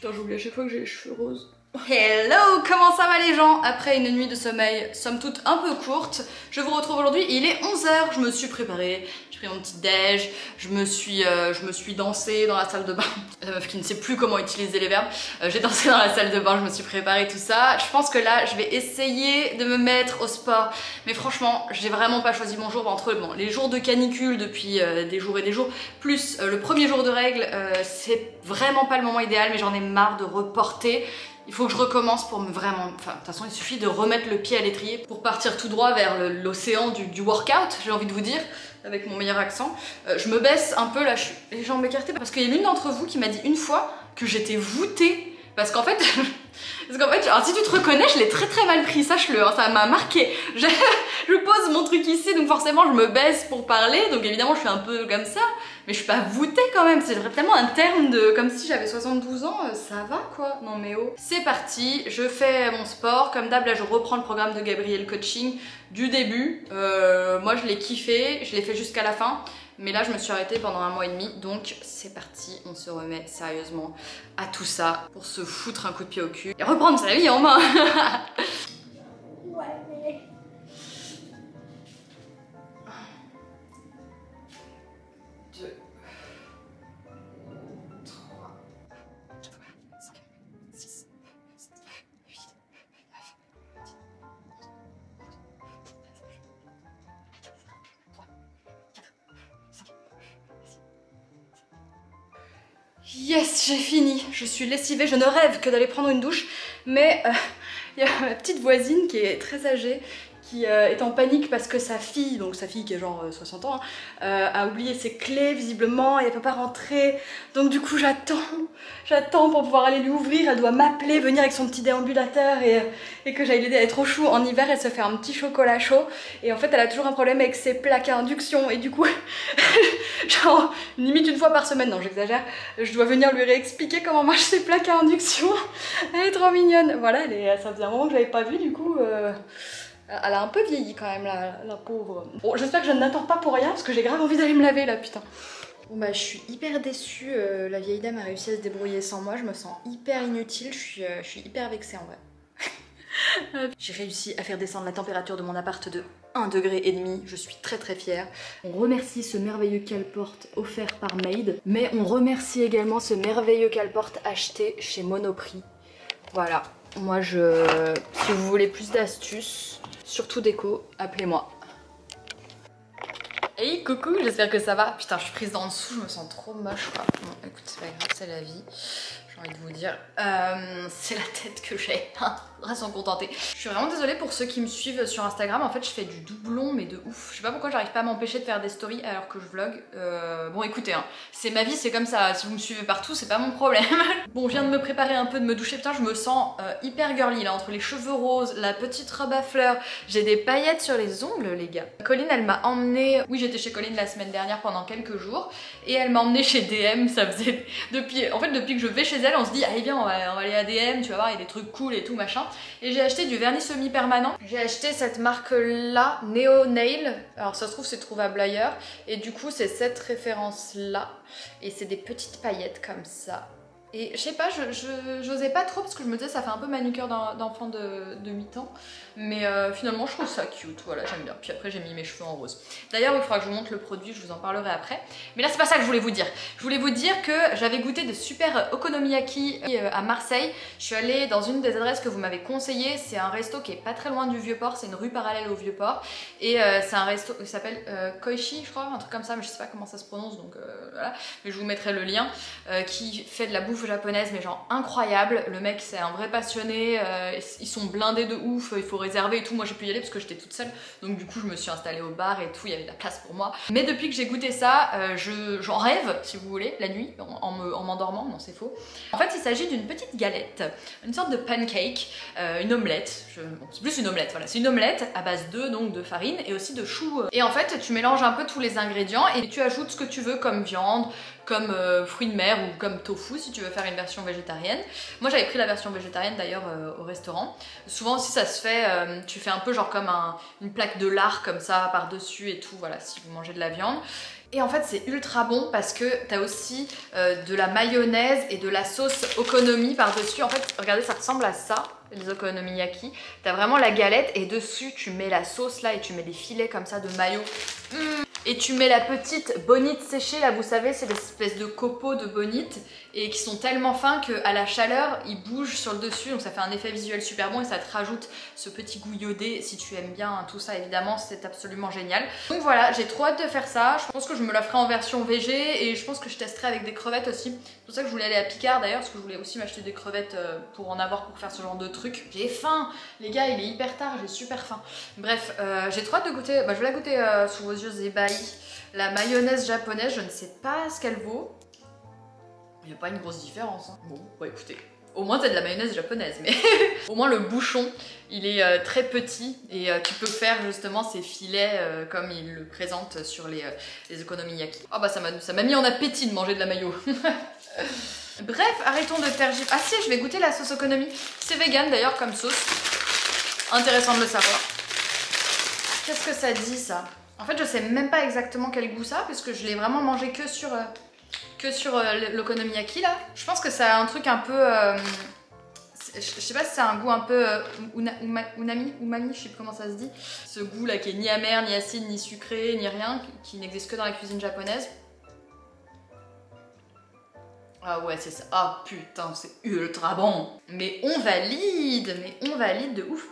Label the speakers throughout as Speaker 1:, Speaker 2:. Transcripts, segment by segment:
Speaker 1: Putain, j'oublie à chaque fois que j'ai les cheveux roses.
Speaker 2: Hello, comment ça va les gens? Après une nuit de sommeil, somme toute un peu courte, je vous retrouve aujourd'hui, il est 11h, je me suis préparée, j'ai pris mon petit déj, je me suis dansée dans la salle de bain, la meuf qui ne sait plus comment utiliser les verbes, j'ai dansé dans la salle de bain, je me suis préparée tout ça, je pense que là je vais essayer de me mettre au sport, mais franchement j'ai vraiment pas choisi mon jour entre les jours de canicule depuis des jours et des jours, plus le premier jour de règles, c'est vraiment pas le moment idéal, mais j'en ai marre de reporter. Il faut que je recommence pour me vraiment... Enfin, de toute façon, il suffit de remettre le pied à l'étrier pour partir tout droit vers l'océan du workout, j'ai envie de vous dire, avec mon meilleur accent. Je me baisse un peu, là, je suis les jambes écartées, parce qu'il y a l'une d'entre vous qui m'a dit une fois que j'étais voûtée. Parce qu'en fait, alors, si tu te reconnais, je l'ai très très mal pris, sache-le, hein, ça m'a marqué. Je pose mon truc ici, donc forcément je me baisse pour parler, donc évidemment je suis un peu comme ça, mais je suis pas voûtée quand même, c'est tellement un terme de comme si j'avais 72 ans, ça va quoi? Non mais oh. C'est parti, je fais mon sport, comme d'hab là je reprends le programme de Gabriel Coaching du début, moi je l'ai kiffé, je l'ai fait jusqu'à la fin. Mais là je me suis arrêtée pendant 1 mois et demi, donc c'est parti, on se remet sérieusement à tout ça pour se foutre un coup de pied au cul et reprendre sa vie en main. Ouais. 2, 3, 5, 6, 7, 8, 9, 10, 11, 12, yes, j'ai fini, je suis lessivée, je ne rêve que d'aller prendre une douche, mais il y a ma petite voisine qui est très âgée, qui est en panique parce que sa fille, donc sa fille qui est genre 60 ans, a oublié ses clés visiblement et elle peut pas rentrer. Donc du coup j'attends pour pouvoir aller lui ouvrir, elle doit m'appeler, venir avec son petit déambulateur et que j'aille l'aider, elle est trop chou. En hiver elle se fait un petit chocolat chaud et en fait elle a toujours un problème avec ses plaques à induction et du coup, genre limite une fois par semaine, non j'exagère, je dois venir lui réexpliquer comment marchent ses plaques à induction. Elle est trop mignonne, voilà, ça faisait un moment que je l'avais pas vue du coup... Elle a un peu vieilli quand même, la pauvre. Bon, j'espère que je n'attends pas pour rien, parce que j'ai grave envie d'aller me laver là, putain. Bon bah, je suis hyper déçue, la vieille dame a réussi à se débrouiller sans moi, je me sens hyper inutile, je suis hyper vexée en vrai. J'ai réussi à faire descendre la température de mon appart de 1,5 degré, je suis très très fière. On remercie ce merveilleux cale-porte offert par Maid, mais on remercie également ce merveilleux cale-porte acheté chez Monoprix. Voilà, moi si vous voulez plus d'astuces, surtout déco, appelez-moi. Hey coucou, j'espère que ça va. Putain, je suis prise dans le dessous, je me sens trop moche quoi. Bon écoute, c'est pas grave, c'est la vie. J'ai envie de vous dire, c'est la tête que j'ai, restons contentés. Je suis vraiment désolée pour ceux qui me suivent sur Instagram, en fait je fais du doublon mais de ouf. Je sais pas pourquoi j'arrive pas à m'empêcher de faire des stories alors que je vlog. Bon écoutez, hein, c'est ma vie, c'est comme ça, si vous me suivez partout c'est pas mon problème. Bon, je viens de me préparer un peu, de me doucher, putain je me sens hyper girly là, entre les cheveux roses, la petite robe à fleurs, j'ai des paillettes sur les ongles les gars. Colline elle m'a emmenée, oui j'étais chez Colline la semaine dernière pendant quelques jours et elle m'a emmenée chez DM, ça faisait depuis que je vais chez elle, on se dit allez viens on va aller à DM, tu vas voir il y a des trucs cool et tout machin. Et j'ai acheté du vernis semi-permanent. J'ai acheté cette marque là, Neo Nail. Alors ça se trouve c'est trouvable ailleurs. Et du coup c'est cette référence là. Et c'est des petites paillettes comme ça. Et je sais pas, j'osais pas trop parce que je me disais ça fait un peu manucure d'enfant de 8 ans. Mais finalement je trouve ça cute, voilà j'aime bien. Puis après j'ai mis mes cheveux en rose. D'ailleurs il faudra que je vous montre le produit, je vous en parlerai après. Mais là c'est pas ça que je voulais vous dire. Je voulais vous dire que j'avais goûté de super okonomiyaki à Marseille. Je suis allée dans une des adresses que vous m'avez conseillé. C'est un resto qui est pas très loin du Vieux-Port, c'est une rue parallèle au Vieux-Port. Et c'est un resto qui s'appelle Koichi je crois, un truc comme ça, mais je sais pas comment ça se prononce donc voilà. Mais je vous mettrai le lien, qui fait de la bouffe japonaise mais genre incroyable. Le mec c'est un vrai passionné, ils sont blindés de ouf, il faut réserver et tout. Moi j'ai pu y aller parce que j'étais toute seule, donc du coup je me suis installée au bar et tout, il y avait de la place pour moi. Mais depuis que j'ai goûté ça, j'en rêve si vous voulez, la nuit, en m'endormant, non c'est faux. En fait il s'agit d'une petite galette, une sorte de pancake, une omelette, bon, c'est plus une omelette, voilà, c'est une omelette à base d'œufs, donc de farine et aussi de choux. Et en fait tu mélanges un peu tous les ingrédients et tu ajoutes ce que tu veux comme viande, comme fruits de mer ou comme tofu si tu veux faire une version végétarienne. Moi j'avais pris la version végétarienne d'ailleurs au restaurant. Souvent aussi ça se fait, tu fais un peu genre comme une plaque de lard comme ça par dessus et tout, voilà, si vous mangez de la viande. Et en fait c'est ultra bon parce que t'as aussi de la mayonnaise et de la sauce okonomi par dessus. En fait regardez, ça ressemble à ça, les okonomiyaki. T'as vraiment la galette et dessus tu mets la sauce là et tu mets des filets comme ça de mayo. Et tu mets la petite bonite séchée là, vous savez, c'est des espèces de copeaux de bonite et qui sont tellement fins qu'à la chaleur ils bougent sur le dessus, donc ça fait un effet visuel super bon et ça te rajoute ce petit goût iodé. Si tu aimes bien tout ça évidemment, c'est absolument génial. Donc voilà, j'ai trop hâte de faire ça. Je pense que je me la ferai en version végé et je pense que je testerai avec des crevettes aussi. C'est pour ça que je voulais aller à Picard d'ailleurs, parce que je voulais aussi m'acheter des crevettes pour en avoir pour faire ce genre de truc. J'ai faim les gars, il est hyper tard, j'ai super faim. Bref, j'ai trop hâte de goûter, je vais la goûter sous vos yeux ébahis. La mayonnaise japonaise, je ne sais pas ce qu'elle vaut. Il n'y a pas une grosse différence. Hein. Bon, bah écoutez. Au moins, t'as de la mayonnaise japonaise, mais au moins le bouchon, il est très petit et tu peux faire justement ces filets comme il le présente sur les okonomiyaki. Oh bah ça m'a mis en appétit de manger de la mayo. Bref, arrêtons de tergiverser. Ah si, je vais goûter la sauce okonomi. C'est vegan d'ailleurs comme sauce. Intéressant de le savoir. Qu'est-ce que ça dit ça? En fait, je sais même pas exactement quel goût ça, parce que je l'ai vraiment mangé que sur l'okonomiyaki là. Je pense que ça a un truc un peu... je sais pas si c'est un goût un peu umami, je sais plus comment ça se dit. Ce goût là qui est ni amer, ni acide, ni sucré, ni rien, qui n'existe que dans la cuisine japonaise. Ah ouais, c'est ça. Ah putain, c'est ultra bon. Mais on valide de ouf.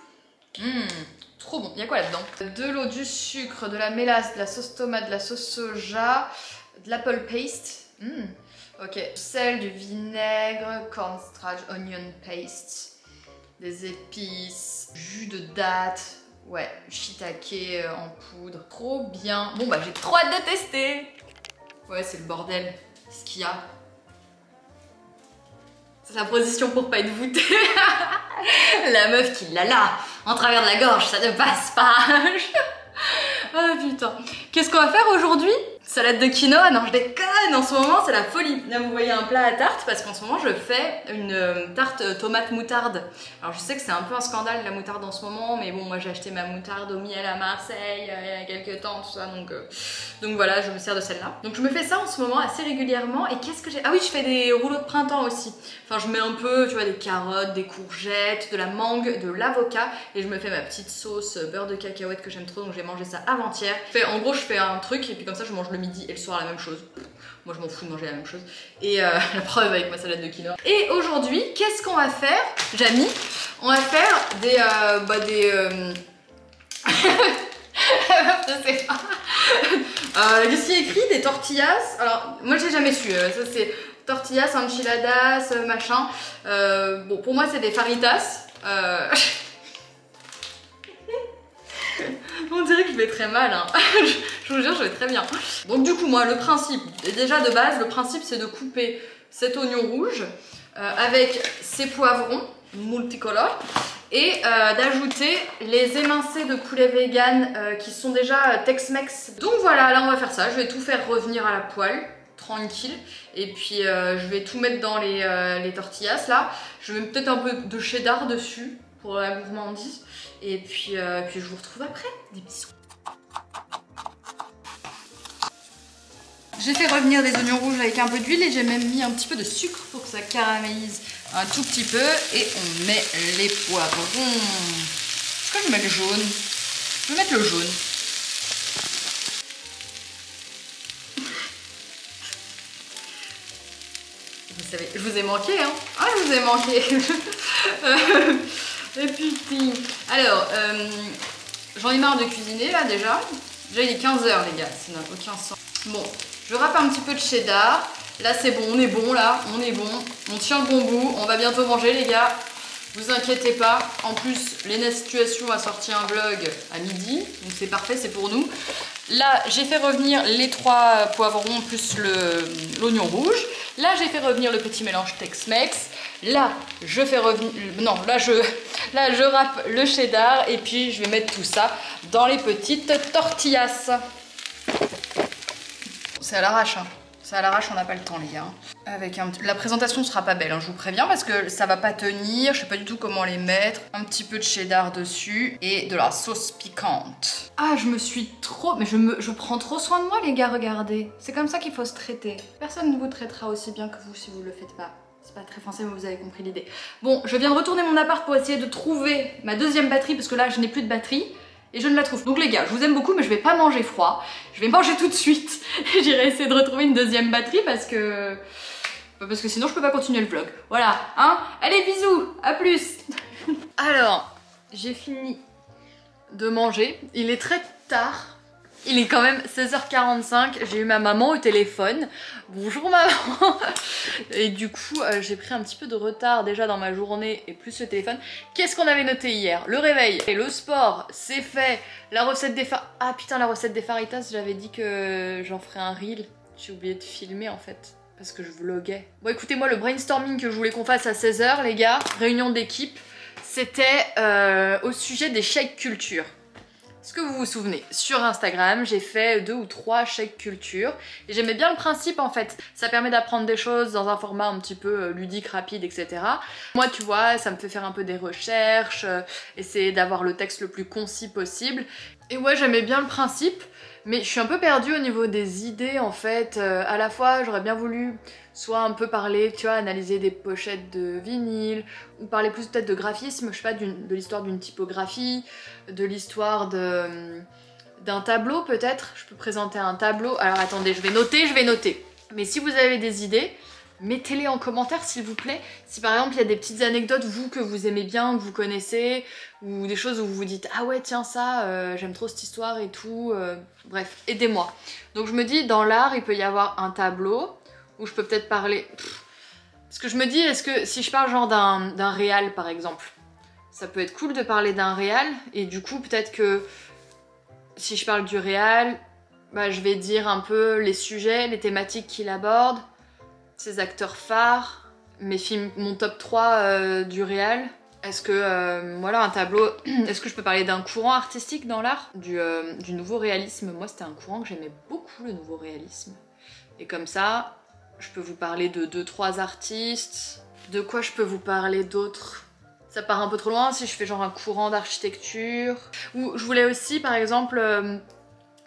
Speaker 2: Trop bon. Il y a quoi là-dedans? De l'eau, du sucre, de la mélasse, de la sauce tomate, de la sauce soja, de l'apple paste. Ok. Du sel, du vinaigre, cornstarch, onion paste, des épices, jus de date. Ouais, shiitake en poudre. Trop bien. Bon bah j'ai trop hâte de tester. Ouais, c'est le bordel. Ce qu'il y a. C'est sa position pour pas être voûtée. La meuf qui l'a là, en travers de la gorge, ça ne passe pas. Oh putain. Qu'est-ce qu'on va faire aujourd'hui? Salade de quinoa? Non, je déconne, en ce moment c'est la folie. Là vous voyez un plat à tarte parce qu'en ce moment je fais une tarte tomate moutarde. Alors je sais que c'est un peu un scandale la moutarde en ce moment, mais bon moi j'ai acheté ma moutarde au miel à Marseille il y a quelques temps, tout ça, donc voilà, je me sers de celle-là. Donc je me fais ça en ce moment assez régulièrement. Et qu'est-ce que j'ai? Ah oui, je fais des rouleaux de printemps aussi. Enfin je mets un peu, tu vois, des carottes, des courgettes, de la mangue, de l'avocat, et je me fais ma petite sauce beurre de cacahuète que j'aime trop, donc j'ai mangé ça avant-hier. En gros je fais un truc et puis comme ça je mange le midi et le soir la même chose. Moi je m'en fous de manger la même chose. Et la preuve avec ma salade de quinoa. Et aujourd'hui, qu'est-ce qu'on va faire, Jamie? On va faire des... je sais pas. Qu'est-ce qu'il y a écrit? Des tortillas. Alors moi j'ai jamais su. Ça c'est tortillas, enchiladas, machin. Bon pour moi c'est des faritas. On dirait que je vais très mal, hein. Je vous jure, je vais très bien. Donc du coup, moi, le principe, déjà de base, le principe c'est de couper cet oignon rouge avec ces poivrons multicolores et d'ajouter les émincés de poulet vegan qui sont déjà Tex-Mex. Donc voilà, là on va faire ça, je vais tout faire revenir à la poêle, tranquille, et puis je vais tout mettre dans les tortillas là. Je vais peut-être un peu de cheddar dessus pour la gourmandise. Et puis je vous retrouve après. Des bisous. J'ai fait revenir des oignons rouges avec un peu d'huile et j'ai même mis un petit peu de sucre pour que ça caramélise un tout petit peu. Et on met les poivrons. Est-ce que je mets le jaune? Je vais mettre le jaune. Vous savez, je vous ai manqué, hein? Ah, je vous ai manqué. Et putain. Alors, j'en ai marre de cuisiner là déjà. Déjà il est 15 h les gars, ça n'a aucun sens. Bon, je râpe un petit peu de cheddar. Là c'est bon, on est bon là, on est bon. On tient le bon bout, on va bientôt manger les gars. Vous inquiétez pas. En plus, Lena Situation a sorti un vlog à midi. Donc c'est parfait, c'est pour nous. Là, j'ai fait revenir les 3 poivrons plus l'oignon rouge. Là, j'ai fait revenir le petit mélange Tex-Mex. Là, je fais revenir... Non, là, je râpe le cheddar. Et puis, je vais mettre tout ça dans les petites tortillas. C'est à l'arrache, hein. Ça à l'arrache, on n'a pas le temps les gars. Avec la présentation sera pas belle, hein, je vous préviens, parce que ça va pas tenir, je sais pas du tout comment les mettre. Un petit peu de cheddar dessus et de la sauce piquante. Ah, je me suis trop... Mais je prends trop soin de moi les gars, regardez. C'est comme ça qu'il faut se traiter. Personne ne vous traitera aussi bien que vous si vous le faites pas. C'est pas très français, mais vous avez compris l'idée. Bon, je viens de retourner mon appart pour essayer de trouver ma deuxième batterie, parce que là, je n'ai plus de batterie. Et je ne la trouve. Donc les gars, je vous aime beaucoup, mais je vais pas manger froid. Je vais manger tout de suite. J'irai essayer de retrouver une deuxième batterie parce que sinon je peux pas continuer le vlog. Voilà, hein. Allez, bisous, à plus. Alors, j'ai fini de manger. Il est très tard. Il est quand même 16h45, j'ai eu ma maman au téléphone. Bonjour maman. Et du coup, j'ai pris un petit peu de retard déjà dans ma journée et plus le téléphone. Qu'est-ce qu'on avait noté hier? Le réveil et le sport, c'est fait. La recette des Ah putain, la recette des faritas, j'avais dit que j'en ferais un reel. J'ai oublié de filmer en fait, parce que je vloguais. Bon écoutez, moi le brainstorming que je voulais qu'on fasse à 16h les gars, réunion d'équipe, c'était au sujet des shake culture. Est-ce que vous vous souvenez? Sur Instagram, j'ai fait 2 ou 3 shake culture et j'aimais bien le principe en fait. Ça permet d'apprendre des choses dans un format un petit peu ludique, rapide, etc. Moi, tu vois, ça me fait faire un peu des recherches, essayer d'avoir le texte le plus concis possible. Et ouais, j'aimais bien le principe, mais je suis un peu perdue au niveau des idées en fait. À la fois, j'aurais bien voulu soit un peu parler, tu vois, analyser des pochettes de vinyle, ou parler plus peut-être de graphisme, je sais pas, de l'histoire d'une typographie, de l'histoire d'un tableau peut-être. Je peux présenter un tableau. Alors attendez, je vais noter. Mais si vous avez des idées, mettez-les en commentaire s'il vous plaît. Si par exemple il y a des petites anecdotes, vous, que vous aimez bien, que vous connaissez, ou des choses où vous vous dites « Ah ouais, tiens ça, j'aime trop cette histoire et tout. » Bref, aidez-moi. Donc je me dis, dans l'art, il peut y avoir un tableau, où je peux peut-être parler... Parce que je me dis, est-ce que si je parle genre d'un réal par exemple, ça peut être cool de parler d'un réal, et du coup peut-être que si je parle du réal, bah, je vais dire un peu les sujets, les thématiques qu'il aborde, ses acteurs phares, mes films, mon top 3 du réal. Est-ce que, voilà, un tableau, est-ce que je peux parler d'un courant artistique dans l'art, du nouveau réalisme? Moi c'était un courant que j'aimais beaucoup, le nouveau réalisme. Et comme ça, je peux vous parler de 2-3 artistes. De quoi je peux vous parler d'autres? Ça part un peu trop loin si je fais genre un courant d'architecture. Ou je voulais aussi par exemple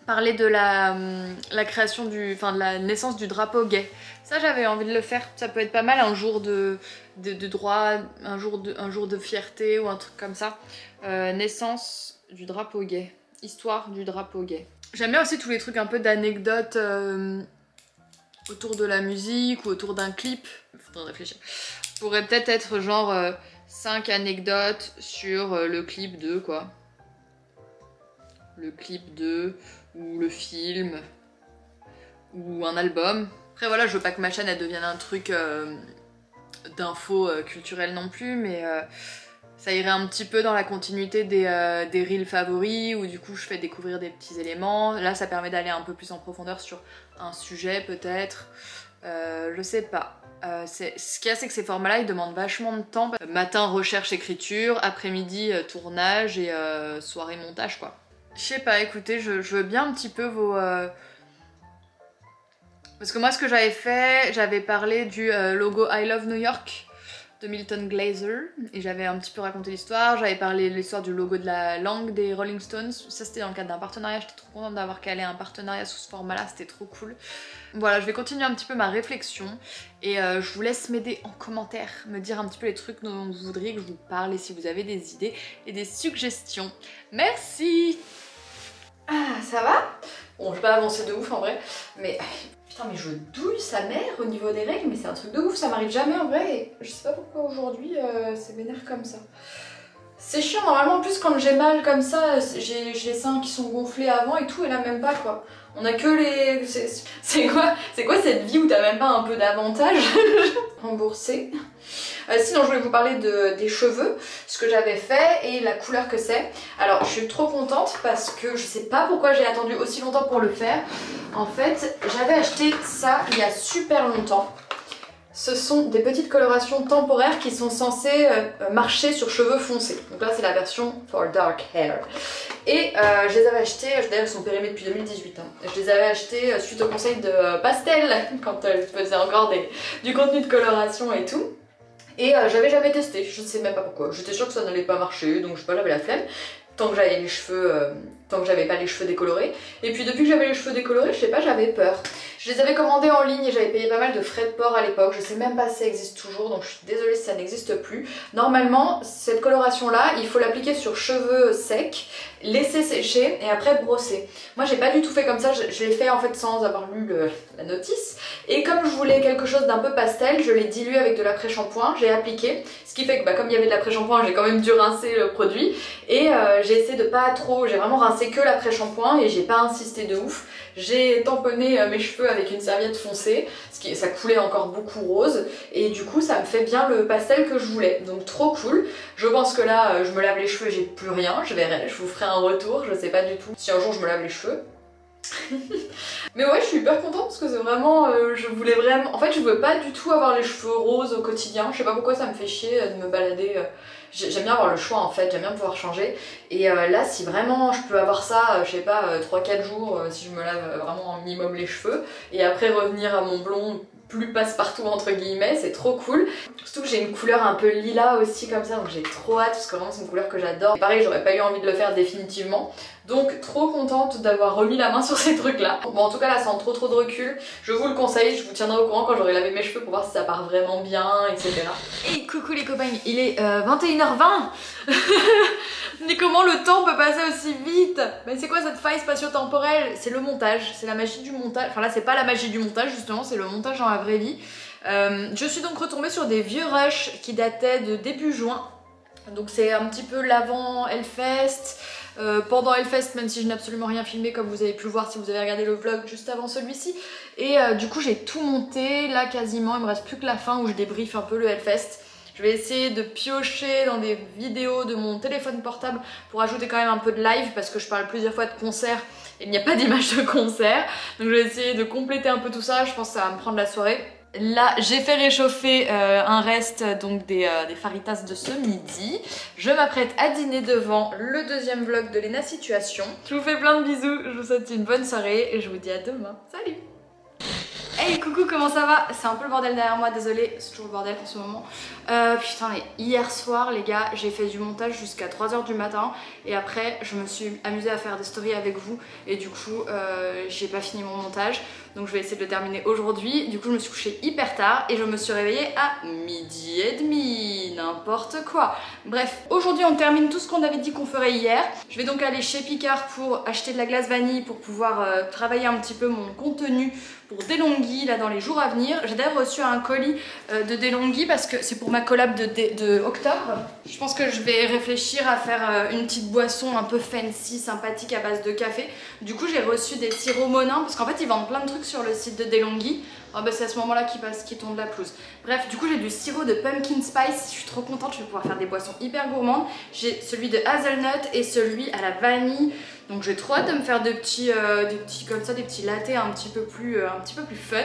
Speaker 2: parler de la création de la naissance du drapeau gay. Ça j'avais envie de le faire. Ça peut être pas mal, un jour de droit, un jour de fierté ou un truc comme ça. Naissance du drapeau gay. Histoire du drapeau gay. J'aime bien aussi tous les trucs un peu d'anecdotes autour de la musique ou autour d'un clip. Faudrait réfléchir. Pourrait peut-être être genre 5 anecdotes sur le clip de quoi. Le clip de, ou le film, ou un album. Après voilà, je veux pas que ma chaîne elle devienne un truc d'infos culturelles non plus, mais ça irait un petit peu dans la continuité des reels favoris, où du coup je fais découvrir des petits éléments. Là ça permet d'aller un peu plus en profondeur sur un sujet peut-être, je sais pas. Ce qu'il y a, c'est que ces formats-là ils demandent vachement de temps. Matin recherche écriture, après-midi tournage et soirée montage quoi. Je sais pas, écoutez, je veux bien un petit peu vos... Parce que moi ce que j'avais fait, j'avais parlé du logo I Love New York de Milton Glaser, et j'avais un petit peu raconté l'histoire. J'avais parlé de l'histoire du logo de la langue des Rolling Stones. Ça c'était dans le cadre d'un partenariat, j'étais trop contente d'avoir calé un partenariat sous ce format là, c'était trop cool. Voilà, je vais continuer un petit peu ma réflexion et je vous laisse m'aider en commentaire, me dire un petit peu les trucs dont vous voudriez que je vous parle, et si vous avez des idées et des suggestions. Merci. Ah, ça va? Bon, je vais pas avancer de ouf en vrai, mais... Putain, mais je douille sa mère au niveau des règles, mais c'est un truc de ouf, ça m'arrive jamais en vrai, et je sais pas pourquoi aujourd'hui c'est vénère comme ça. C'est chiant, normalement en plus quand j'ai mal comme ça, j'ai les seins qui sont gonflés avant et tout, et là même pas quoi. On a que les... C'est quoi cette vie où t'as même pas un peu d'avantage? Remboursé. Sinon je voulais vous parler des cheveux, ce que j'avais fait et la couleur que c'est. Alors je suis trop contente parce que je sais pas pourquoi j'ai attendu aussi longtemps pour le faire. En fait j'avais acheté ça il y a super longtemps. Ce sont des petites colorations temporaires qui sont censées marcher sur cheveux foncés. Donc là c'est la version for dark hair. et je les avais achetés, d'ailleurs ils sont périmés depuis 2018, hein. Je les avais achetés suite au conseil de Pastel quand je faisais encore du contenu de coloration et tout. Et j'avais jamais testé, je ne sais même pas pourquoi, j'étais sûre que ça n'allait pas marcher donc je sais pas, j'avais la flemme. Tant que j'avais les cheveux, tant que j'avais pas les cheveux décolorés. Et puis depuis que j'avais les cheveux décolorés, je sais pas, j'avais peur. Je les avais commandés en ligne et j'avais payé pas mal de frais de port à l'époque. Je sais même pas si ça existe toujours, donc je suis désolée si ça n'existe plus. Normalement, cette coloration là, il faut l'appliquer sur cheveux secs, laisser sécher et après brosser. Moi j'ai pas du tout fait comme ça, je l'ai fait en fait sans avoir lu la notice. Et comme je voulais quelque chose d'un peu pastel, je l'ai dilué avec de l'après-shampoing, j'ai appliqué. Ce qui fait que comme il y avait de l'après-shampoing, j'ai quand même dû rincer le produit. Et j'ai essayé de pas trop, j'ai vraiment rincé que l'après-shampoing et j'ai pas insisté de ouf. J'ai tamponné mes cheveux avec une serviette foncée, ça coulait encore beaucoup rose et du coup ça me fait bien le pastel que je voulais, donc trop cool. Je pense que là je me lave les cheveux et j'ai plus rien, je verrai, je vous ferai un retour, je sais pas du tout si un jour je me lave les cheveux. Mais ouais, je suis hyper contente parce que c'est vraiment, je voulais vraiment, en fait je veux pas du tout avoir les cheveux roses au quotidien, je sais pas pourquoi ça me fait chier de me balader, j'aime bien avoir le choix en fait, j'aime bien pouvoir changer. Et là si vraiment je peux avoir ça, je sais pas, 3-4 jours si je me lave vraiment un minimum les cheveux et après revenir à mon blond plus passe-partout entre guillemets, c'est trop cool. Surtout que j'ai une couleur un peu lilas aussi comme ça, donc j'ai trop hâte parce que vraiment c'est une couleur que j'adore. Pareil, j'aurais pas eu envie de le faire définitivement. Donc trop contente d'avoir remis la main sur ces trucs là. Bon en tout cas là sans trop de recul, je vous le conseille, je vous tiendrai au courant quand j'aurai lavé mes cheveux pour voir si ça part vraiment bien, etc. Et coucou les copains, il est 21h20. Mais comment le temps peut passer aussi vite? Mais c'est quoi cette faille spatio-temporelle? C'est le montage, c'est la magie du montage. Enfin là c'est pas la magie du montage justement, c'est le montage dans la vraie vie. Je suis donc retombée sur des vieux rushs qui dataient de début juin. Donc c'est un petit peu l'avant Hellfest. Pendant Hellfest, même si je n'ai absolument rien filmé comme vous avez pu le voir si vous avez regardé le vlog juste avant celui-ci. Et du coup j'ai tout monté, là quasiment, il me reste plus que la fin où je débriefe un peu le Hellfest. Je vais essayer de piocher dans des vidéos de mon téléphone portable pour ajouter quand même un peu de live parce que je parle plusieurs fois de concert et il n'y a pas d'image de concert. Donc je vais essayer de compléter un peu tout ça, je pense que ça va me prendre la soirée. Là, j'ai fait réchauffer un reste donc des faritas de ce midi. Je m'apprête à dîner devant le deuxième vlog de Lena Situation. Je vous fais plein de bisous, je vous souhaite une bonne soirée et je vous dis à demain. Salut! Hey coucou, comment ça va? C'est un peu le bordel derrière moi, désolée, c'est toujours le bordel en ce moment. Putain mais hier soir les gars, j'ai fait du montage jusqu'à 3 h du matin et après je me suis amusée à faire des stories avec vous et du coup j'ai pas fini mon montage. Donc je vais essayer de le terminer aujourd'hui. Du coup je me suis couchée hyper tard et je me suis réveillée à 12h30, n'importe quoi. Bref, aujourd'hui on termine tout ce qu'on avait dit qu'on ferait hier. Je vais donc aller chez Picard pour acheter de la glace vanille pour pouvoir travailler un petit peu mon contenu pour DeLonghi là dans les jours à venir. J'ai d'ailleurs reçu un colis de DeLonghi parce que c'est pour ma collab de octobre. Je pense que je vais réfléchir à faire une petite boisson un peu fancy, sympathique à base de café. Du coup j'ai reçu des sirops Monin parce qu'en fait ils vendent plein de trucs sur le site de DeLonghi. Oh bah c'est à ce moment là qui tombe la pelouse. Bref, du coup j'ai du sirop de pumpkin spice, je suis trop contente, je vais pouvoir faire des boissons hyper gourmandes. J'ai celui de hazelnut et celui à la vanille. Donc j'ai trop hâte de me faire des petits comme ça, des petits lattés un petit peu plus fun.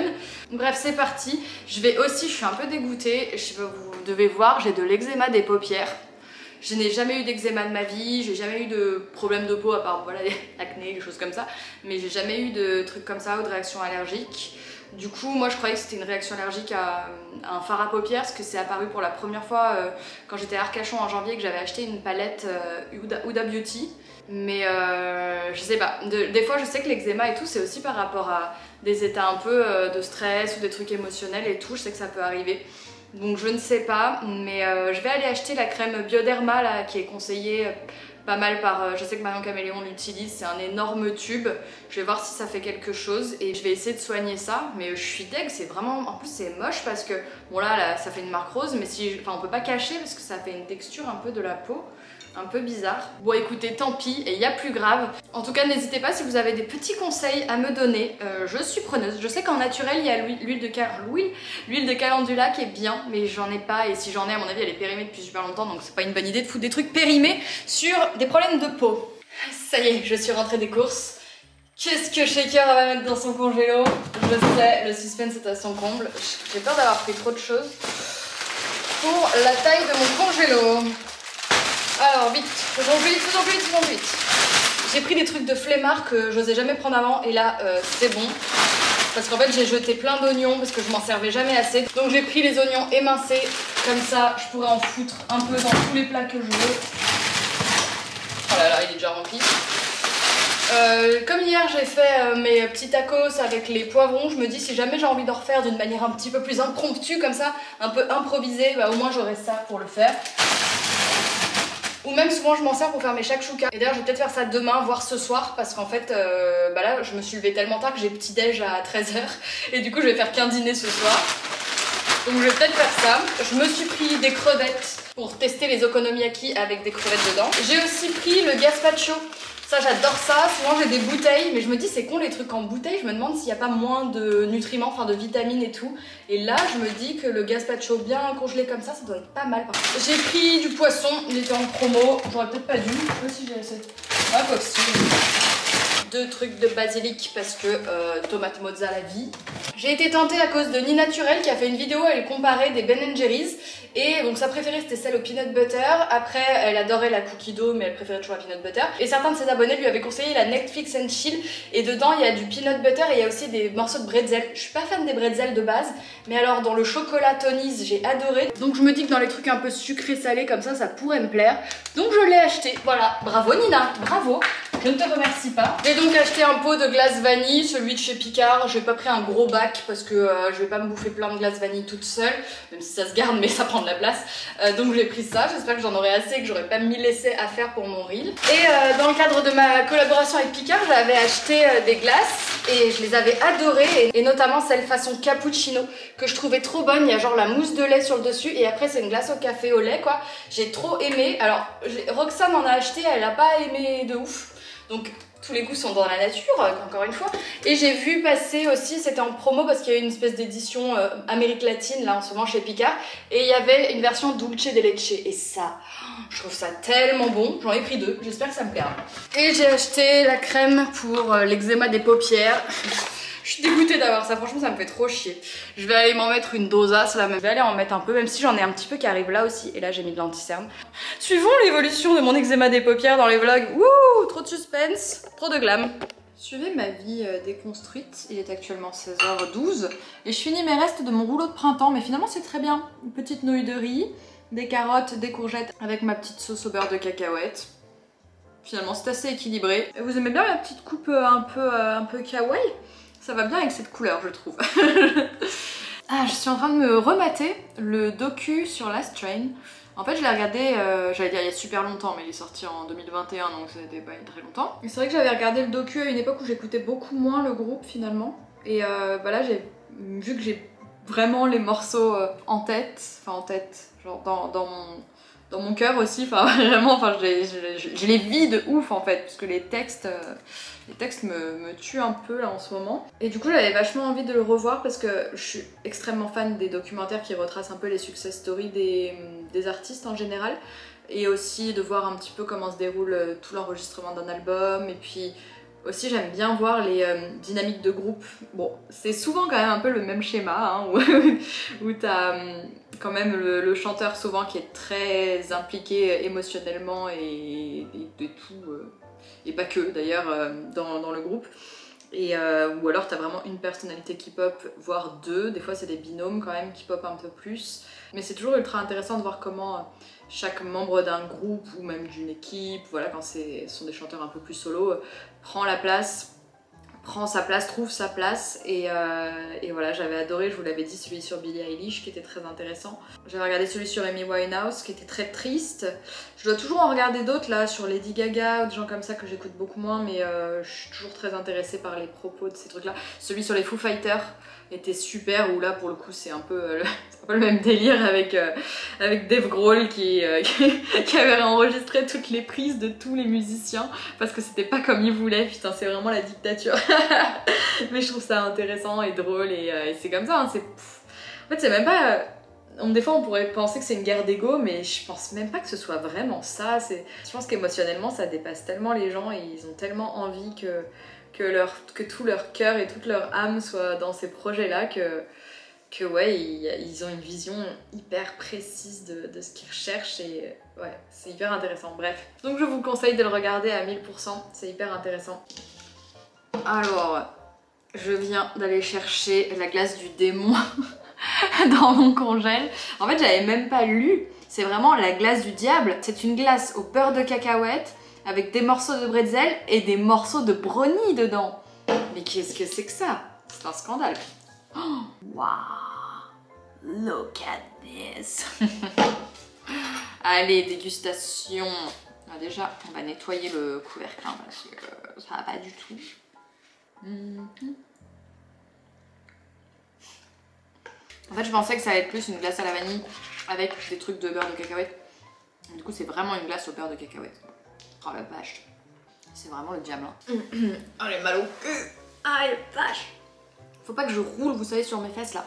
Speaker 2: Bref, c'est parti. Je suis un peu dégoûtée, je sais pas, vous devez voir, j'ai de l'eczéma des paupières. Je n'ai jamais eu d'eczéma de ma vie, j'ai jamais eu de problème de peau à part voilà, l'acné, des choses comme ça. Mais j'ai jamais eu de trucs comme ça ou de réaction allergique. Du coup, moi je croyais que c'était une réaction allergique à un fard à paupières parce que c'est apparu pour la première fois quand j'étais à Arcachon en janvier que j'avais acheté une palette Huda Beauty. Mais je sais pas, des fois je sais que l'eczéma et tout c'est aussi par rapport à des états un peu de stress ou des trucs émotionnels et tout, je sais que ça peut arriver. Donc je ne sais pas, mais je vais aller acheter la crème Bioderma là, qui est conseillée pas mal par, je sais que Marion Caméléon l'utilise, c'est un énorme tube. Je vais voir si ça fait quelque chose et je vais essayer de soigner ça. Mais je suis deg, c'est vraiment, en plus c'est moche parce que, bon là ça fait une marque rose, mais on peut pas cacher parce que ça fait une texture un peu de la peau. Un peu bizarre. Bon écoutez, tant pis, et il y a plus grave. En tout cas, n'hésitez pas si vous avez des petits conseils à me donner. Je suis preneuse. Je sais qu'en naturel, il y a l'huile de calendula qui est bien, mais j'en ai pas. Et si j'en ai, à mon avis, elle est périmée depuis super longtemps, donc c'est pas une bonne idée de foutre des trucs périmés sur des problèmes de peau. Ça y est, je suis rentrée des courses. Qu'est-ce que Shaker va mettre dans son congélo? Je sais, le suspense est à son comble. J'ai peur d'avoir pris trop de choses pour la taille de mon congélo. Alors vite, faisons vite. J'ai pris des trucs de flemmard que j'osais jamais prendre avant et là c'est bon. Parce qu'en fait j'ai jeté plein d'oignons parce que je m'en servais jamais assez. Donc j'ai pris les oignons émincés, comme ça je pourrais en foutre un peu dans tous les plats que je veux. Oh là là, il est déjà rempli. Comme hier j'ai fait mes petits tacos avec les poivrons, je me dis si jamais j'ai envie d'en refaire d'une manière un petit peu plus impromptue comme ça, un peu improvisée, bah au moins j'aurai ça pour le faire. Ou même souvent je m'en sers pour faire mes shakshuka. Et d'ailleurs je vais peut-être faire ça demain, voire ce soir, parce qu'en fait bah là je me suis levée tellement tard que j'ai petit déj à 13h et du coup je vais faire qu'un dîner ce soir. Donc je vais peut-être faire ça. Je me suis pris des crevettes pour tester les okonomiyaki avec des crevettes dedans. J'ai aussi pris le gazpacho. Ça j'adore ça, souvent j'ai des bouteilles, mais je me dis c'est con les trucs en bouteille, je me demande s'il n'y a pas moins de nutriments, enfin de vitamines et tout. Et là je me dis que le gazpacho bien congelé comme ça doit être pas mal. J'ai pris du poisson, il était en promo, j'aurais peut-être pas dû, je sais pas si j'ai assez. Ah quoi que si. 2 trucs de basilic parce que tomate mozza la vie. J'ai été tentée à cause de Nina Naturel qui a fait une vidéo, elle comparait des Ben Jerry's. Et donc sa préférée c'était celle au peanut butter. Après elle adorait la cookie dough mais elle préférait toujours la peanut butter. Et certains de ses abonnés lui avaient conseillé la Netflix and Chill. Et dedans il y a du peanut butter et il y a aussi des morceaux de bretzel. Je suis pas fan des bretzels de base. Mais alors dans le chocolat Tony's j'ai adoré. Donc je me dis que dans les trucs un peu sucrés salés comme ça pourrait me plaire. Donc je l'ai acheté. Voilà, bravo Nina, bravo. Je ne te remercie pas. J'ai donc acheté un pot de glace vanille, celui de chez Picard. J'ai pas pris un gros bac parce que je vais pas me bouffer plein de glace vanille toute seule. Même si ça se garde mais ça prend de la place. Donc j'ai pris ça. J'espère que j'en aurai assez et que j'aurai pas 1000 essais à faire pour mon reel. Et dans le cadre de ma collaboration avec Picard, j'avais acheté des glaces et je les avais adorées. Et notamment celle façon cappuccino que je trouvais trop bonne. Il y a genre la mousse de lait sur le dessus et après c'est une glace au café au lait quoi. J'ai trop aimé. Alors Roxane en a acheté, elle a pas aimé de ouf. Donc tous les goûts sont dans la nature, encore une fois. Et j'ai vu passer aussi, c'était en promo parce qu'il y a eu une espèce d'édition Amérique latine là en ce moment chez Picard. Et il y avait une version dulce de leche. Et ça, je trouve ça tellement bon. J'en ai pris 2, j'espère que ça me plaira. Et j'ai acheté la crème pour l'eczéma des paupières. Je suis dégoûtée d'avoir ça, franchement ça me fait trop chier. Je vais aller m'en mettre une dosace là, je vais aller en mettre un peu, même si j'en ai un petit peu qui arrive là aussi. Et là j'ai mis de l'anti-cerne. Suivons l'évolution de mon eczéma des paupières dans les vlogs. Wouh, trop de suspense, trop de glam. Suivez ma vie déconstruite, il est actuellement 16h12 et je finis mes restes de mon rouleau de printemps, mais finalement c'est très bien. Une petite nouille de riz, des carottes, des courgettes avec ma petite sauce au beurre de cacahuète. Finalement c'est assez équilibré. Et vous aimez bien la petite coupe un peu kawaii? Ça va bien avec cette couleur, je trouve. Ah, je suis en train de me remater le docu sur Last Train. En fait, je l'ai regardé, j'allais dire il y a super longtemps, mais il est sorti en 2021, donc ça n'était pas très longtemps. Et c'est vrai que j'avais regardé le docu à une époque où j'écoutais beaucoup moins le groupe finalement. Et bah là, vu que j'ai vraiment les morceaux en tête, genre dans mon cœur aussi, enfin vraiment, enfin je les vis de ouf en fait, parce que les textes me tuent un peu là en ce moment. Et du coup j'avais vachement envie de le revoir parce que je suis extrêmement fan des documentaires qui retracent un peu les success stories des artistes en général. Et aussi de voir un petit peu comment se déroule tout l'enregistrement d'un album. Et puis aussi j'aime bien voir les dynamiques de groupe. Bon, c'est souvent quand même un peu le même schéma, hein, où t'as quand même le chanteur souvent qui est très impliqué émotionnellement et tout, et pas que d'ailleurs dans le groupe. Et ou alors t'as vraiment une personnalité qui pop, voire 2, des fois c'est des binômes quand même qui pop un peu plus. Mais c'est toujours ultra intéressant de voir comment chaque membre d'un groupe ou même d'une équipe, voilà, quand ce sont des chanteurs un peu plus solo, prend sa place, trouve sa place. Et voilà, j'avais adoré, je vous l'avais dit, celui sur Billie Eilish qui était très intéressant. J'avais regardé celui sur Amy Winehouse qui était très triste. Je dois toujours en regarder d'autres là, sur Lady Gaga ou des gens comme ça que j'écoute beaucoup moins, mais je suis toujours très intéressée par les propos de ces trucs là. Celui sur les Foo Fighters était super, où là pour le coup c'est un peu le même délire avec Dave Grohl qui avait enregistré toutes les prises de tous les musiciens parce que c'était pas comme il voulait. Putain, c'est vraiment la dictature. Mais je trouve ça intéressant et drôle et c'est comme ça, hein, en fait c'est même pas... Des fois on pourrait penser que c'est une guerre d'ego, mais je pense même pas que ce soit vraiment ça. Je pense qu'émotionnellement ça dépasse tellement les gens et ils ont tellement envie que tout leur cœur et toute leur âme soit dans ces projets là que que ouais, ils ont une vision hyper précise de ce qu'ils recherchent et ouais, c'est hyper intéressant. Bref, donc je vous conseille de le regarder à 1000%, c'est hyper intéressant. Alors, je viens d'aller chercher la glace du démon dans mon congèle. En fait, j'avais même pas lu, c'est vraiment la glace du diable. C'est une glace au beurre de cacahuète avec des morceaux de bretzel et des morceaux de brownie dedans. Mais qu'est-ce que c'est que ça? C'est un scandale. Oh, wow, look at this. Allez, dégustation. Déjà, on va nettoyer le couvercle hein, parce que ça va pas du tout. En fait, je pensais que ça allait être plus une glace à la vanille avec des trucs de beurre de cacahuète. Du coup, c'est vraiment une glace au beurre de cacahuète. Oh la vache. C'est vraiment le diable. Hein. Oh, elle est mal au cul. Ah, la vache. Faut pas que je roule, vous savez, sur mes fesses là.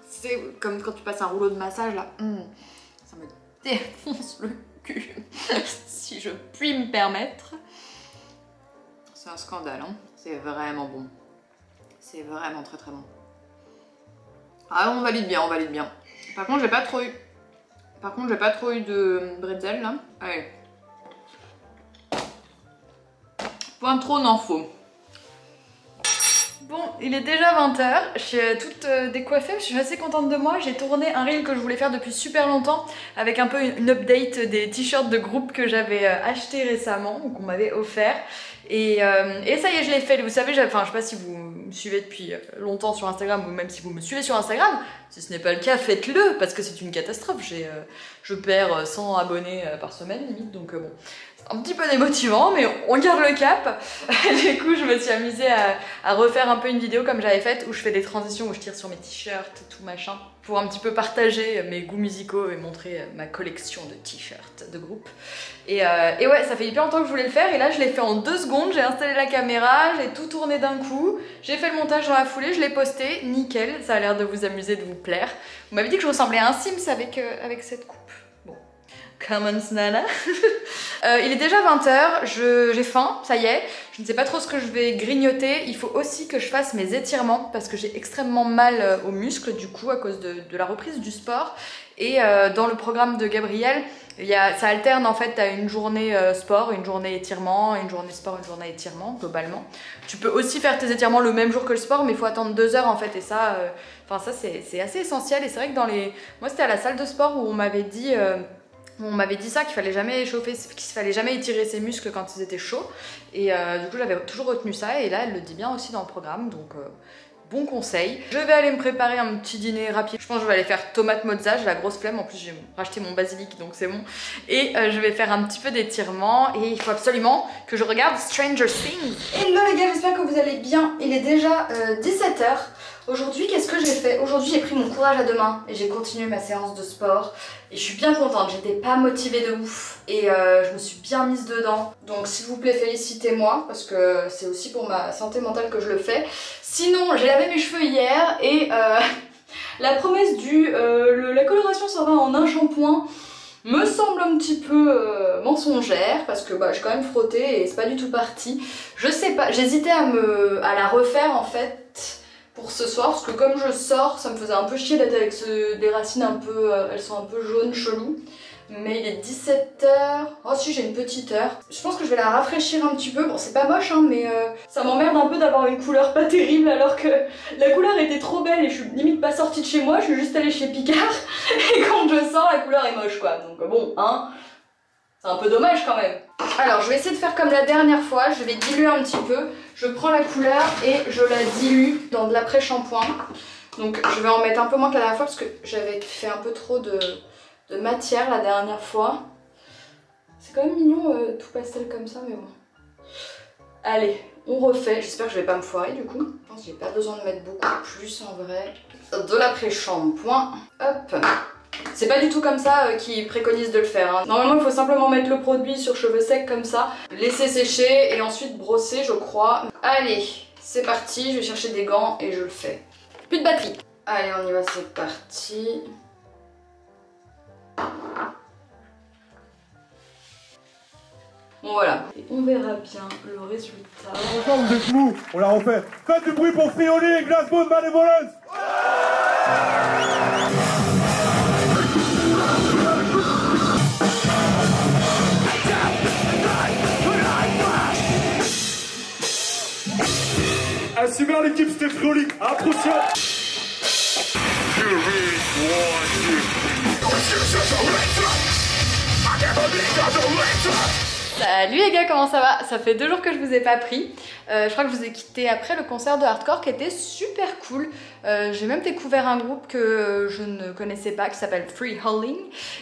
Speaker 2: C'est comme quand tu passes un rouleau de massage là. Ça me défonce le cul. Si je puis me permettre. C'est un scandale, hein. C'est vraiment bon. C'est vraiment très très bon. Ah, on valide bien, on valide bien. Par contre, j'ai pas trop eu de bretzel là. Allez. Point trop n'en faut. Bon, il est déjà 20h, je suis toute décoiffée, je suis assez contente de moi. J'ai tourné un reel que je voulais faire depuis super longtemps avec un peu une update des t-shirts de groupe que j'avais acheté récemment, ou qu'on m'avait offert. Et ça y est, je l'ai fait. Vous savez, je sais pas si vous me suivez depuis longtemps sur Instagram ou même si vous me suivez sur Instagram. Si ce n'est pas le cas, faites-le parce que c'est une catastrophe. Je perds 100 abonnés par semaine limite, donc bon. C'est un petit peu démotivant, mais on garde le cap. Du coup, je me suis amusée à refaire un peu une vidéo comme j'avais faite où je fais des transitions, où je tire sur mes t-shirts, tout machin, pour un petit peu partager mes goûts musicaux et montrer ma collection de t-shirts de groupe. Et ouais, ça fait hyper longtemps que je voulais le faire et là je l'ai fait en 2 secondes, j'ai installé la caméra, j'ai tout tourné d'un coup, j'ai fait le montage dans la foulée, je l'ai posté, nickel, ça a l'air de vous amuser, de vous plaire. Vous m'avez dit que je ressemblais à un Sims avec cette coupe. Bon, common nana. Il est déjà 20h, j'ai faim, ça y est, je ne sais pas trop ce que je vais grignoter, il faut aussi que je fasse mes étirements parce que j'ai extrêmement mal aux muscles du coup à cause de la reprise du sport. Et dans le programme de Gabriel, ça alterne en fait à une journée sport, une journée étirement, une journée sport, une journée étirement globalement. Tu peux aussi faire tes étirements le même jour que le sport mais il faut attendre 2 heures en fait et ça, ça c'est assez essentiel et c'est vrai que moi c'était à la salle de sport où on m'avait dit ça, qu'il fallait jamais échauffer, qu'il fallait jamais étirer ses muscles quand ils étaient chauds et du coup j'avais toujours retenu ça et là elle le dit bien aussi dans le programme donc bon conseil. Je vais aller me préparer un petit dîner rapide. Je pense que je vais aller faire tomate mozza, j'ai la grosse flemme. En plus, j'ai racheté mon basilic, donc c'est bon. Et je vais faire un petit peu d'étirement. Et il faut absolument que je regarde Stranger Things. Hello les gars, j'espère que vous allez bien. Il est déjà 17h. Aujourd'hui, qu'est-ce que j'ai fait? Aujourd'hui, j'ai pris mon courage à deux mains et j'ai continué ma séance de sport. Et je suis bien contente, j'étais pas motivée de ouf. Et je me suis bien mise dedans. Donc s'il vous plaît, félicitez-moi parce que c'est aussi pour ma santé mentale que je le fais. Sinon, j'ai lavé mes cheveux hier et la promesse la coloration sera en un shampoing me semble un petit peu mensongère parce que j'ai quand même frotté et c'est pas du tout parti. Je sais pas, j'hésitais à la refaire en fait pour ce soir parce que comme je sors, ça me faisait un peu chier d'être avec des racines un peu, elles sont un peu jaunes, chelou. Mais il est 17h. Oh si, j'ai une petite heure. Je pense que je vais la rafraîchir un petit peu. Bon, c'est pas moche, hein, mais ça m'emmerde un peu d'avoir une couleur pas terrible alors que la couleur était trop belle et je suis limite pas sortie de chez moi. Je suis juste allée chez Picard et quand je sors, la couleur est moche, quoi. Donc bon, hein, c'est un peu dommage quand même. Alors, je vais essayer de faire comme la dernière fois. Je vais diluer un petit peu. Je prends la couleur et je la dilue dans de l'après-shampoing. Donc, je vais en mettre un peu moins que la dernière fois parce que j'avais fait un peu trop de matière la dernière fois. C'est quand même mignon tout pastel comme ça mais bon. Allez, on refait. J'espère que je vais pas me foirer du coup. Je pense que j'ai pas besoin de mettre beaucoup plus en vrai. De l'après-shampoing. Hop. C'est pas du tout comme ça qu'ils préconisent de le faire. Hein. Normalement il faut simplement mettre le produit sur cheveux secs comme ça. Laisser sécher et ensuite brosser je crois. Allez, c'est parti. Je vais chercher des gants et je le fais. Plus de batterie. Allez on y va, c'est parti. Bon voilà, et on verra bien le résultat.
Speaker 3: Ensemble des fous, on la refait. Faites du bruit pour Frioli et Glasgow de Malévolence. Ah super l'équipe, c'était Friolik, à la prochaine.
Speaker 2: Salut les gars, comment ça va? Ça fait 2 jours que je vous ai pas pris. Je crois que je vous ai quitté après le concert de hardcore qui était super cool. J'ai même découvert un groupe que je ne connaissais pas qui s'appelle Free Howling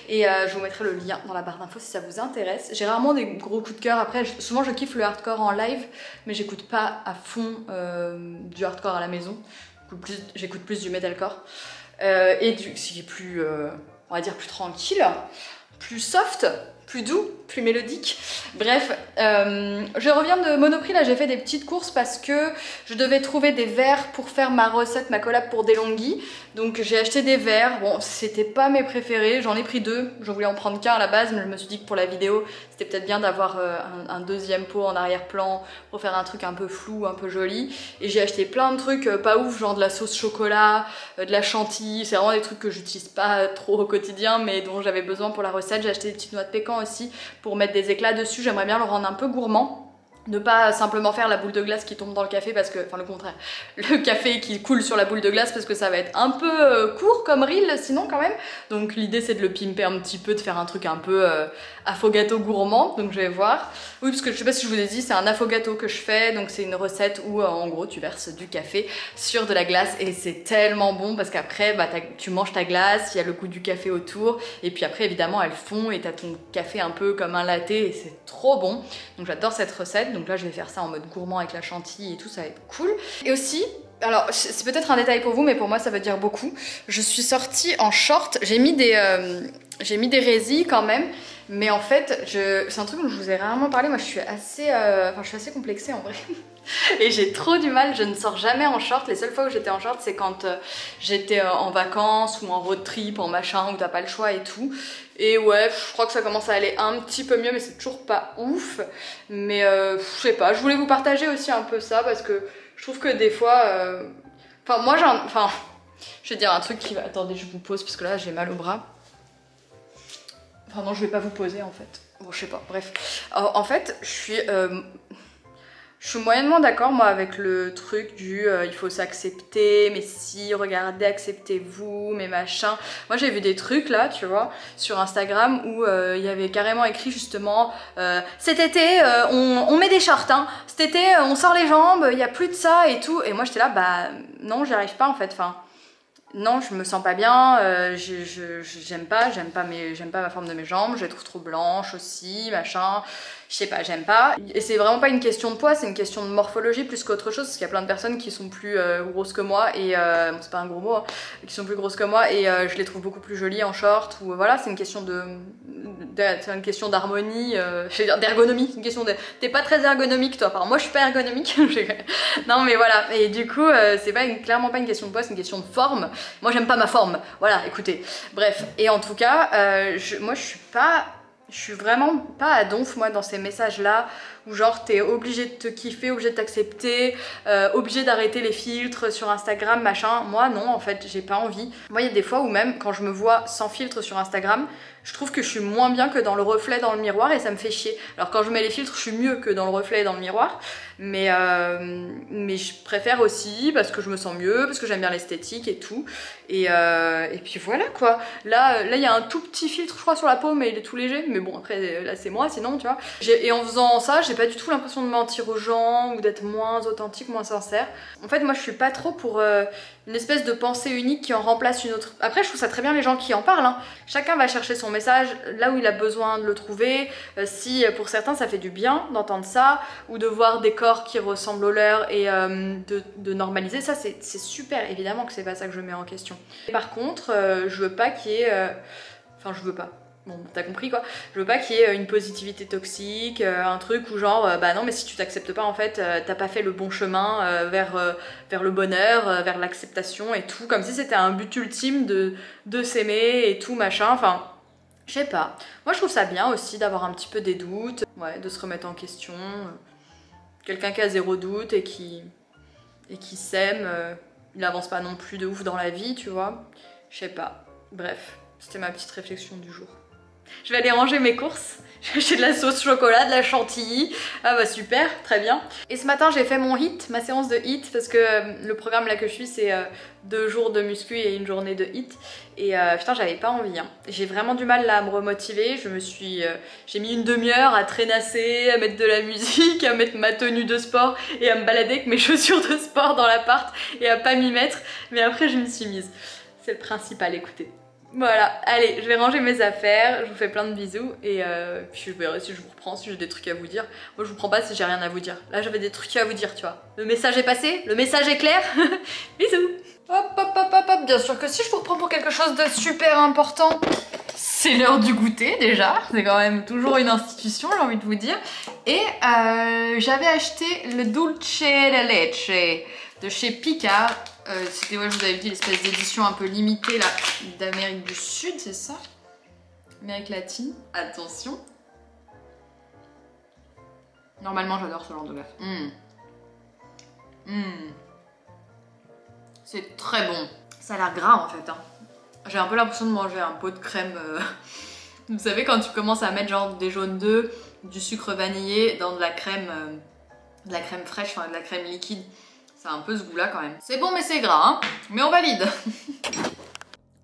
Speaker 2: et je vous mettrai le lien dans la barre d'infos si ça vous intéresse. J'ai rarement des gros coups de cœur. Après, souvent je kiffe le hardcore en live, mais j'écoute pas à fond du hardcore à la maison. J'écoute plus du metalcore et ce qui est plus, on va dire, plus tranquille, plus soft, plus doux, plus mélodique. Bref, je reviens de Monoprix, là j'ai fait des petites courses parce que je devais trouver des verres pour faire ma recette, ma collab pour DeLonghi. Donc j'ai acheté des verres, bon c'était pas mes préférés, j'en ai pris 2, je voulais en prendre qu'un à la base, mais je me suis dit que pour la vidéo c'était peut-être bien d'avoir un deuxième pot en arrière-plan pour faire un truc un peu flou, un peu joli. Et j'ai acheté plein de trucs pas ouf, genre de la sauce chocolat, de la chantilly, c'est vraiment des trucs que j'utilise pas trop au quotidien mais dont j'avais besoin pour la recette. J'ai acheté des petites noix de pécan aussi pour mettre des éclats dessus, j'aimerais bien le rendre un peu gourmand. Ne pas simplement faire la boule de glace qui tombe dans le café parce que, enfin le contraire, le café qui coule sur la boule de glace parce que ça va être un peu court comme reel sinon quand même. Donc l'idée c'est de le pimper un petit peu, de faire un truc un peu affogato gourmand, donc je vais voir. Oui parce que je sais pas si je vous ai dit, c'est un affogato que je fais, donc c'est une recette où en gros tu verses du café sur de la glace et c'est tellement bon parce qu'après bah, tu manges ta glace, il y a le goût du café autour et puis après évidemment elle fond et t'as ton café un peu comme un latte et c'est trop bon. Donc j'adore cette recette. Donc là je vais faire ça en mode gourmand avec la chantilly et tout, ça va être cool. Et aussi, alors c'est peut-être un détail pour vous mais pour moi ça veut dire beaucoup, je suis sortie en short, j'ai mis des résilles quand même, mais en fait c'est un truc dont je vous ai rarement parlé. Moi je suis assez complexée en vrai. Et j'ai trop du mal, je ne sors jamais en short. Les seules fois où j'étais en short c'est quand j'étais en vacances ou en road trip, en machin, où t'as pas le choix et tout. Et ouais, je crois que ça commence à aller un petit peu mieux mais c'est toujours pas ouf. Mais je sais pas, je voulais vous partager aussi un peu ça parce que je trouve que des fois... Enfin moi je vais dire un truc qui va... Attendez, je vous pose parce que là j'ai mal au bras. Enfin non, je vais pas vous poser en fait. Bon, je sais pas, bref. Alors, en fait, je suis moyennement d'accord moi avec le truc du il faut s'accepter, mais si, regardez, acceptez-vous, mais machin. Moi j'ai vu des trucs là, tu vois, sur Instagram où il y avait carrément écrit justement cet été on met des shorts, hein. Cet été on sort les jambes, il n'y a plus de ça et tout. Et moi j'étais là, bah non, j'y arrive pas en fait, enfin... Non, je me sens pas bien, j'aime pas ma forme de mes jambes, je les trouve trop blanches aussi, machin, je sais pas, j'aime pas. Et c'est vraiment pas une question de poids, c'est une question de morphologie plus qu'autre chose, parce qu'il y a plein de personnes qui sont plus grosses que moi, et bon, c'est pas un gros mot, hein, qui sont plus grosses que moi, et je les trouve beaucoup plus jolies en short, ou voilà, c'est une question d'harmonie, je vais dire d'ergonomie, c'est une question de... T'es pas très ergonomique toi, enfin moi je suis pas ergonomique, non mais voilà, et du coup c'est clairement pas une question de poids, c'est une question de forme. Moi j'aime pas ma forme, voilà, écoutez. Bref, et en tout cas, moi je suis vraiment pas à donf moi dans ces messages là où genre t'es obligé de te kiffer, obligé de t'accepter, obligé d'arrêter les filtres sur Instagram, machin. Moi non, en fait j'ai pas envie. Moi il y a des fois où même quand je me vois sans filtre sur Instagram, je trouve que je suis moins bien que dans le reflet dans le miroir et ça me fait chier. Alors quand je mets les filtres, je suis mieux que dans le reflet et dans le miroir, mais je préfère aussi parce que je me sens mieux, parce que j'aime bien l'esthétique et tout. Et puis voilà quoi. Là il y a un tout petit filtre je crois sur la peau mais il est tout léger. Mais bon après là c'est moi sinon tu vois. Et en faisant ça j'ai pas du tout l'impression de mentir aux gens ou d'être moins authentique, moins sincère. En fait moi je suis pas trop pour une espèce de pensée unique qui en remplace une autre. Après je trouve ça très bien les gens qui en parlent, hein. Chacun va chercher son message là où il a besoin de le trouver. Si pour certains ça fait du bien d'entendre ça ou de voir des corps qui ressemblent aux leurs et de normaliser ça, c'est super. Évidemment que c'est pas ça que je mets en question. Par contre je veux pas qu'il y ait enfin je veux pas, bon t'as compris quoi, je veux pas qu'il y ait une positivité toxique, un truc où genre bah non mais si tu t'acceptes pas en fait t'as pas fait le bon chemin vers le bonheur, vers l'acceptation et tout, comme si c'était un but ultime de s'aimer et tout machin, enfin je sais pas. Moi je trouve ça bien aussi d'avoir un petit peu des doutes, ouais, de se remettre en question, quelqu'un qui a zéro doute et qui s'aime, il avance pas non plus de ouf dans la vie, tu vois. Je sais pas. Bref, c'était ma petite réflexion du jour. Je vais aller ranger mes courses. J'ai acheté de la sauce chocolat, de la chantilly. Ah bah super, très bien. Et ce matin j'ai fait mon HIIT, ma séance de HIIT, parce que le programme là que je suis c'est 2 jours de muscu et une journée de HIIT. Et putain j'avais pas envie hein. J'ai vraiment du mal là à me remotiver. J'ai mis une demi-heure à traînasser, à mettre de la musique, à mettre ma tenue de sport et à me balader avec mes chaussures de sport dans l'appart et à pas m'y mettre. Mais après je m'y suis mise. C'est le principal, écoutez. Voilà, allez, je vais ranger mes affaires, je vous fais plein de bisous et puis je verrai si je vous reprends, si j'ai des trucs à vous dire. Moi je vous prends pas si j'ai rien à vous dire. Là j'avais des trucs à vous dire, tu vois. Le message est passé, le message est clair. Bisous. Hop, hop, hop, hop, hop. Bien sûr que si je vous reprends pour quelque chose de super important, c'est l'heure du goûter déjà. C'est quand même toujours une institution, j'ai envie de vous dire. Et j'avais acheté le Dulce de Leche de chez Picard. C'était, ouais, je vous avais dit, l'espèce d'édition un peu limitée là d'Amérique du Sud, c'est ça? Amérique latine. Attention. Normalement, j'adore ce genre de glace. C'est très bon. Ça a l'air gras en fait. Hein. J'ai un peu l'impression de manger un pot de crème. Vous savez, quand tu commences à mettre genre des jaunes d'œufs, du sucre vanillé dans de la crème fraîche, enfin de la crème liquide. C'est un peu ce goût-là quand même. C'est bon mais c'est gras, hein. Mais on valide.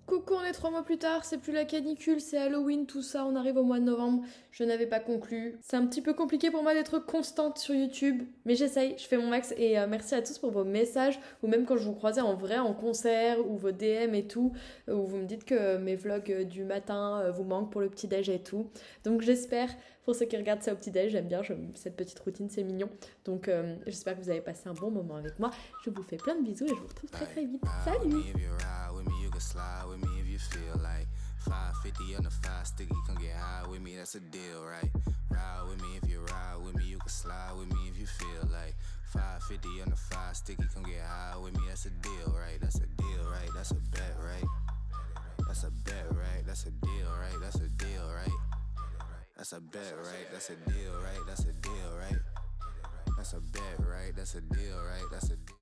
Speaker 1: Coucou, on est 3 mois plus tard, c'est plus la canicule, c'est Halloween, tout ça, on arrive au mois de novembre, je n'avais pas conclu. C'est un petit peu compliqué pour moi d'être constante sur YouTube, mais j'essaye, je fais mon max et merci à tous pour vos messages, ou même quand je vous croisais en vrai, en concert, ou vos DM et tout, où vous me dites que mes vlogs du matin vous manquent pour le petit-déj et tout. Donc j'espère, pour ceux qui regardent ça au petit-déj, j'aime bien cette petite routine, c'est mignon. Donc j'espère que vous avez passé un bon moment avec moi. Je vous fais plein de bisous et je vous retrouve très très vite. Salut!
Speaker 4: Slide with me if you feel like 550 on the 5 sticky, come get high with me, that's a deal, right? Ride with me if you ride with me, you can slide with me if you feel like 550 on the 5 sticky, come get high with me, that's a deal, right? That's a deal, right? That's a bet, right? That's a bet, right? That's a deal, right? That's a deal, right? That's a bet, right? That's a deal, right? That's a deal, right? That's a bet, right? That's a deal, right? That's a deal.